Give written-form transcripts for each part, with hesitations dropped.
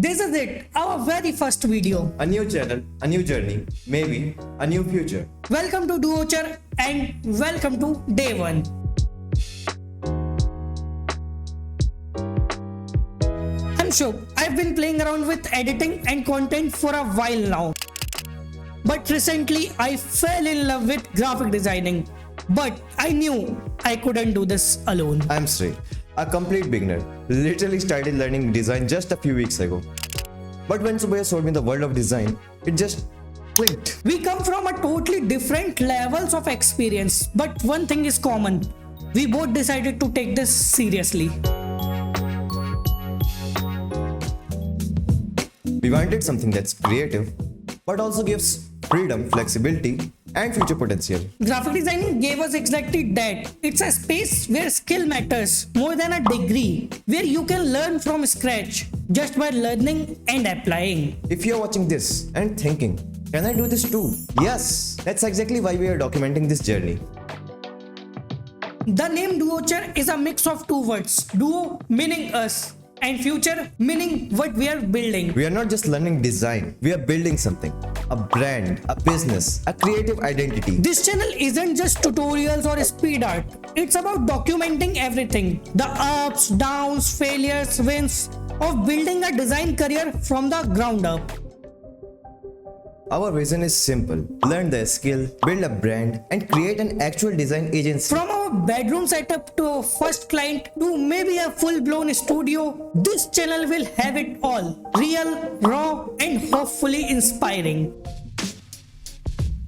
This is it, our very first video. A new channel, a new journey, maybe a new future. Welcome to Duocher and welcome to day 1. I'm Shubh. I've been playing around with editing and content for a while now. But recently I fell in love with graphic designing. But I knew I couldn't do this alone. I'm Sri, a complete beginner. Literally started learning design just a few weeks ago. But when Subhaya showed me the world of design, it just clicked. We come from a totally different levels of experience, but one thing is common. We both decided to take this seriously. We wanted something that's creative, but also gives freedom, flexibility, and future potential. Graphic designing gave us exactly that. It's a space where skill matters more than a degree, where you can learn from scratch just by learning and applying. If you're watching this and thinking, can I do this too? Yes, that's exactly why we are documenting this journey. The name Duocher is a mix of two words, duo meaning us and future meaning what we are building. We are not just learning design, we are building something. A brand, a business, a creative identity. This channel isn't just tutorials or speed art. It's about documenting everything. The ups, downs, failures, wins of building a design career from the ground up. Our vision is simple. Learn the skill, build a brand, and create an actual design agency. From our bedroom setup to our first client to maybe a full-blown studio, this channel will have it all. Real, raw, and hopefully inspiring.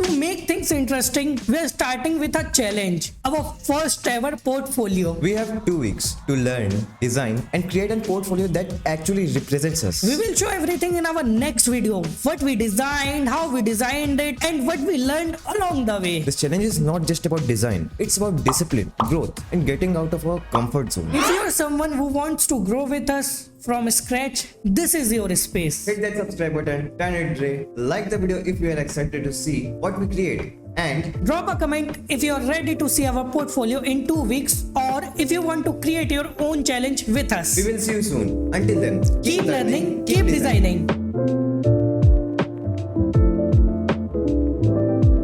To make things interesting, we are starting with a challenge. Our first ever portfolio. We have 2 weeks to learn, design, and create a portfolio that actually represents us. We will show everything in our next video. What we designed, how we designed it, and what we learned along the way. This challenge is not just about design, it's about discipline, growth, and getting out of our comfort zone. If you are someone who wants to grow with us from scratch, this is your space. Hit that subscribe button, turn it gray, like the video if you are excited to see what we create, and drop a comment if you are ready to see our portfolio in 2 weeks or if you want to create your own challenge with us. we will see you soon. Until then, Keep learning, keep designing.